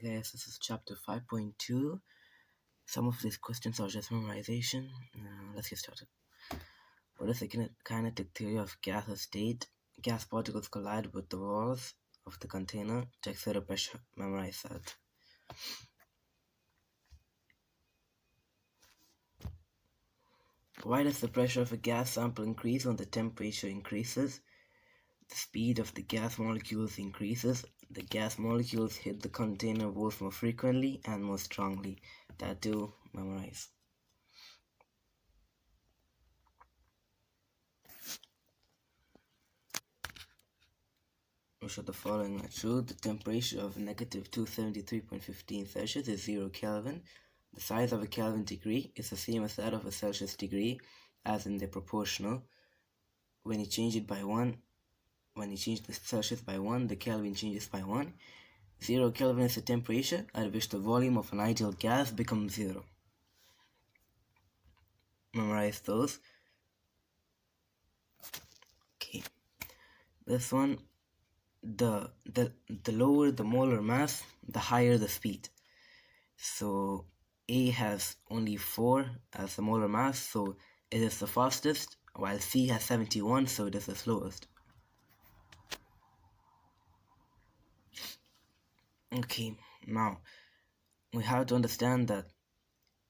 Hi guys, this is chapter 5.2. Some of these questions are just memorization. Let's get started. What is the kinetic theory of gas state? Gas particles collide with the walls of the container to exert a pressure. Memorize that. Why does the pressure of a gas sample increase when the temperature increases? The speed of the gas molecules increases. The gas molecules hit the container both more frequently and more strongly. That too, memorize. We show the following are true. The temperature of negative 273.15 Celsius is 0 Kelvin. The size of a Kelvin degree is the same as that of a Celsius degree, as in they're proportional. When you change it by 1, when you change the Celsius by 1, the Kelvin changes by 1. 0 Kelvin is the temperature at which the volume of an ideal gas becomes 0. Memorize those. Okay. This one, the lower the molar mass, the higher the speed. So A has only 4 as the molar mass, so it is the fastest, while C has 71, so it is the slowest. Okay, now we have to understand that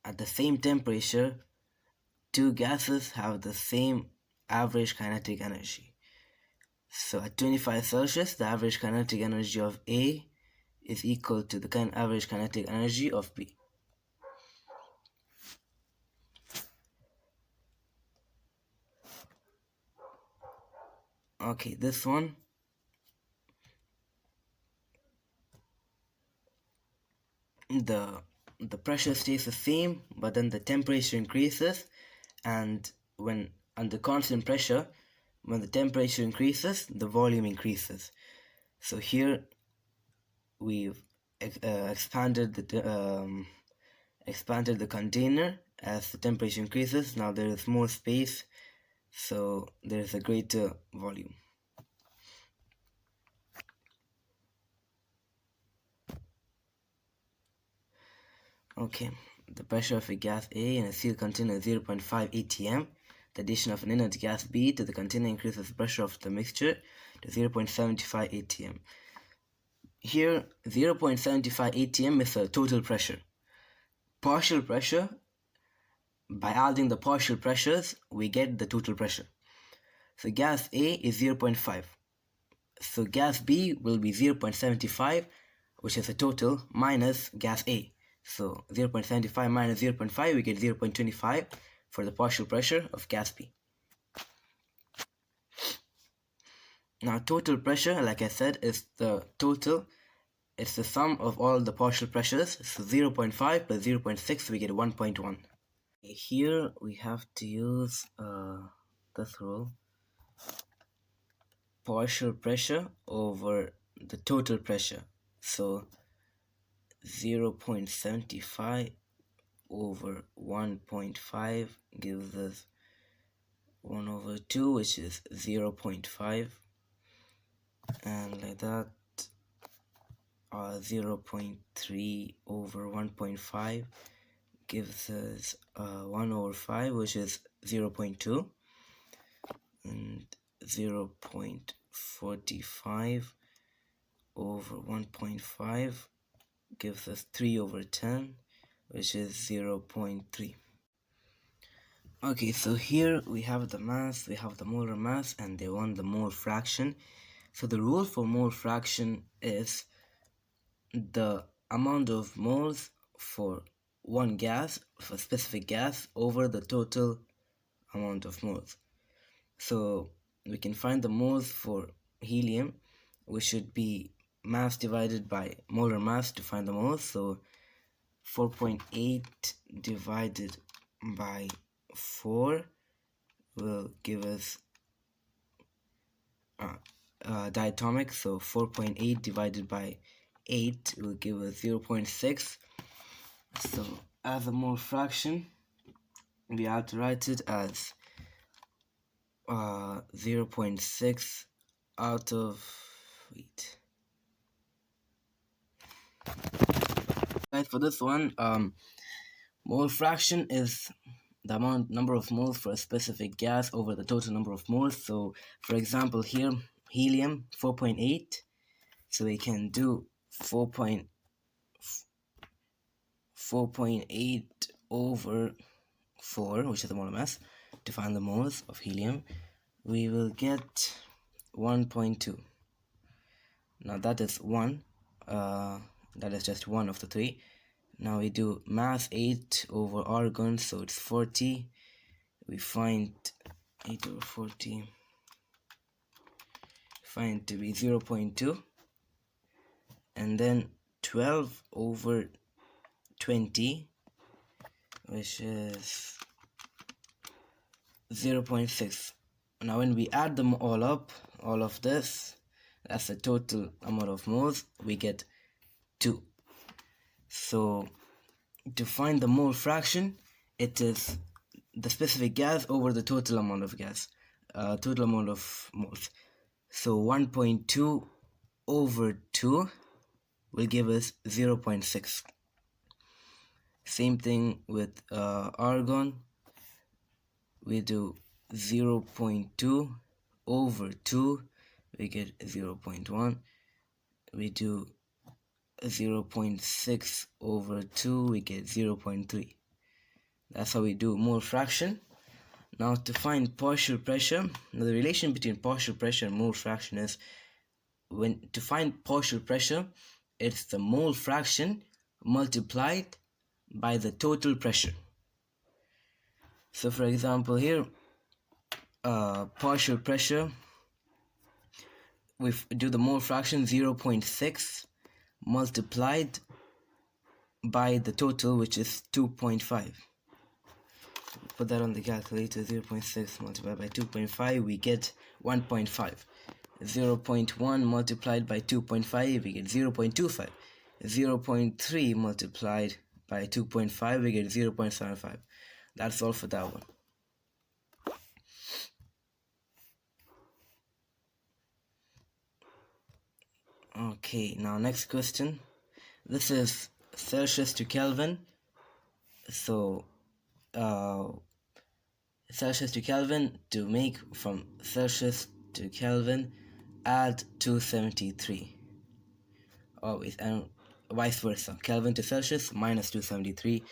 at the same temperature, two gases have the same average kinetic energy. So at 25 Celsius, the average kinetic energy of A is equal to the average kinetic energy of B. Okay, this one, the pressure stays the same, but then the temperature increases, and when under constant pressure, when the temperature increases, the volume increases. So here we've expanded the container as the temperature increases. Now there is more space, so there is a greater volume. Okay, the pressure of a gas A in a sealed container is 0.5 atm. The addition of an inert gas B to the container increases the pressure of the mixture to 0.75 atm. Here, 0.75 atm is the total pressure. Partial pressure, by adding the partial pressures, we get the total pressure. So gas A is 0.5. So gas B will be 0.75, which is the total, minus gas A. So 0.75 minus 0.5, we get 0.25 for the partial pressure of gas B. Now total pressure, like I said, is the total. It's the sum of all the partial pressures. So 0.5 plus 0.6, we get 1.1. Here we have to use this rule. Partial pressure over the total pressure. So 0.75 over 1.5 gives us 1 over 2, which is 0.5, and like that 0.3 over 1.5 gives us 1 over 5, which is 0.2, and 0.45 over 1.5 gives us 3 over 10, which is 0.3. Okay, so here we have the mass, we have the molar mass, and they want the mole fraction. So the rule for mole fraction is the amount of moles for one gas, for a specific gas, over the total amount of moles. So we can find the moles for helium, which should be mass divided by molar mass to find the moles. So 4.8 divided by 4 will give us diatomic. So 4.8 divided by 8 will give us 0.6. So as a mole fraction, we have to write it as 0.6 out of Right, for this one, mole fraction is the number of moles for a specific gas over the total number of moles. So for example here, helium 4.8, so we can do 4.8 over 4, which is the molar mass, to find the moles of helium. We will get 1.2. Now that is 1, that is just one of the three. Now we do mass 8 over argon, so it's 40. We find 8 over 40, find to be 0.2. And then 12 over 20, which is 0.6. Now when we add them all up, all of this, that's the total amount of moles, we get 2. So to find the mole fraction, it is the specific gas over the total amount of gas, total amount of moles. So 1.2 over 2 will give us 0.6. Same thing with argon. We do 0.2 over 2, we get 0.1. We do 0.6 over 2, we get 0.3. That's how we do mole fraction. Now to find partial pressure, now the relation between partial pressure and mole fraction is, to find partial pressure, it's the mole fraction multiplied by the total pressure. So for example here, partial pressure, we do the mole fraction 0.6 multiplied by the total, which is 2.5. Put that on the calculator, 0.6 multiplied by 2.5, we get 1.5. 0.1 multiplied by 2.5, we get 0.25. 0.3 multiplied by 2.5, we get 0.75. That's all for that one. Okay, now next question. This is Celsius to Kelvin. So Celsius to Kelvin, to make from Celsius to Kelvin, add 273. Always, and vice versa. Kelvin to Celsius minus 273.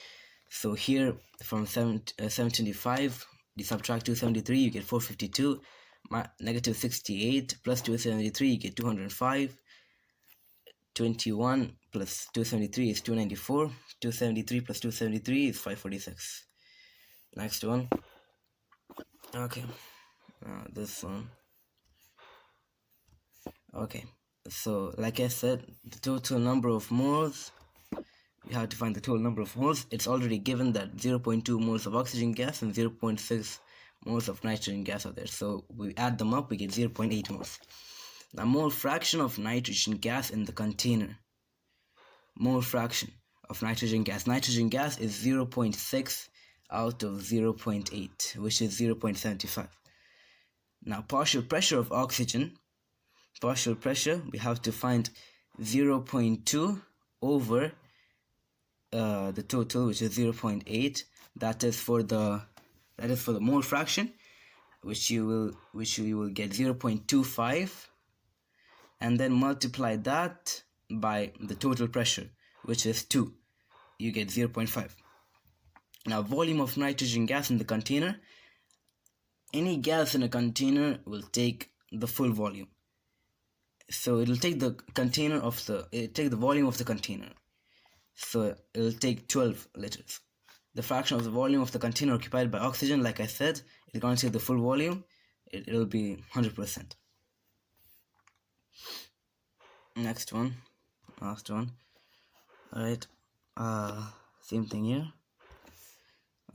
So here from 725, you subtract 273, you get 452. Negative 68 plus 273, you get 205. 21 plus 273 is 294. 273 plus 273 is 546. Next one. Okay, this one. Okay, so like I said, the total number of moles, we have to find the total number of moles. It's already given that 0.2 moles of oxygen gas and 0.6 moles of nitrogen gas are there. So we add them up, we get 0.8 moles. Now mole fraction of nitrogen gas in the container. Mole fraction of nitrogen gas. Nitrogen gas is 0.6 out of 0.8, which is 0.75. Now partial pressure of oxygen. Partial pressure, we have to find 0.2 over the total, which is 0.8. That is for the mole fraction, which you will get 0.25, and then multiply that by the total pressure, which is 2. You get 0.5. Now volume of nitrogen gas in the container. Any gas in a container will take the full volume. So it'll take the volume of the container. So it'll take 12 liters. The fraction of the volume of the container occupied by oxygen, like I said, it's going to take the full volume. It'll be 100%. Next one, last one. Alright, same thing here.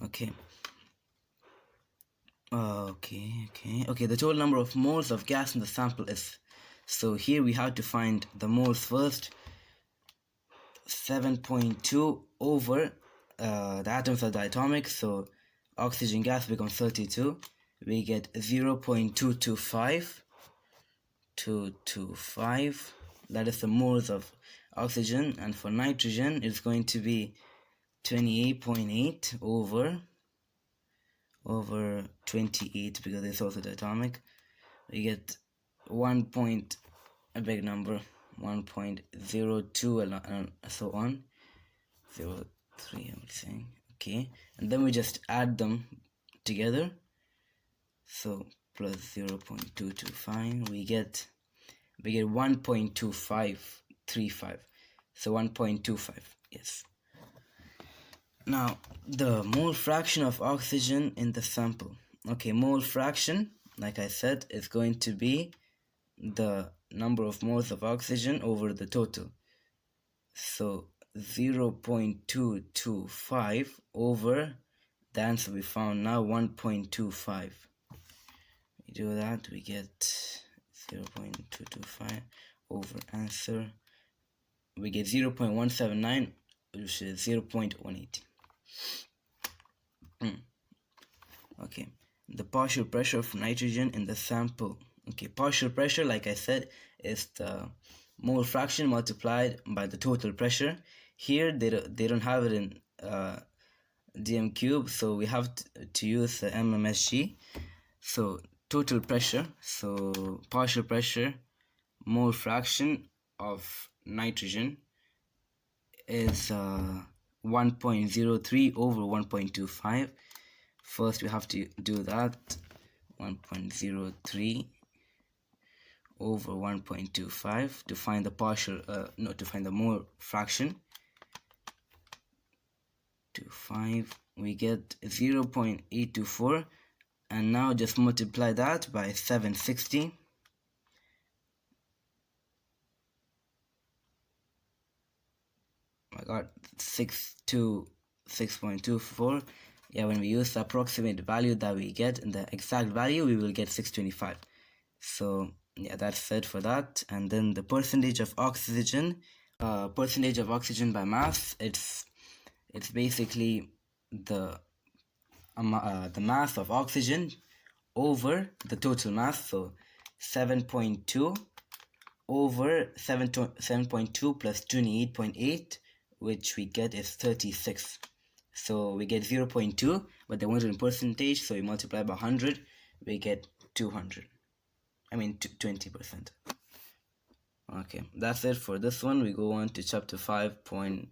Okay, the total number of moles of gas in the sample is, so here we have to find the moles first. 7.2 over the atoms are diatomic, so oxygen gas becomes 32. We get 0.225. That is the moles of oxygen, and for nitrogen it's going to be 28.8 over 28, because it's also the atomic. We get 1 point, a big number, 1.02 and so on, 0.3 I would say. Okay, and then we just add them together. So plus 0.225, we get 1.2535. So 1.25, yes. Now the mole fraction of oxygen in the sample. Okay, mole fraction, like I said, is going to be the number of moles of oxygen over the total. So 0.225 over the answer we found now, 1.25. We do that, we get 0.225 over answer, we get 0.179, which is 0.180. Okay, the partial pressure of nitrogen in the sample. Okay, partial pressure, like I said, is the mole fraction multiplied by the total pressure. Here they don't have it in dm cube, so we have to use the mmsg. So total pressure, so partial pressure mole fraction of nitrogen is 1.03 over 1.25. First we have to do that, 1.03 over 1.25 to find the partial to find the mole fraction. 25, we get 0.824, and now just multiply that by 760. I got 6.24. Yeah, when we use the approximate value that we get in the exact value, we will get 625. So yeah, that's it for that. And then the percentage of oxygen by mass, it's basically the mass of oxygen over the total mass. So 7.2 over 7.2 plus 28.8, which we get is 36. So we get 0.2, but they want it in percentage, so we multiply by 100, we get 200. I mean 20%. Okay, that's it for this one. We go on to chapter 5.3.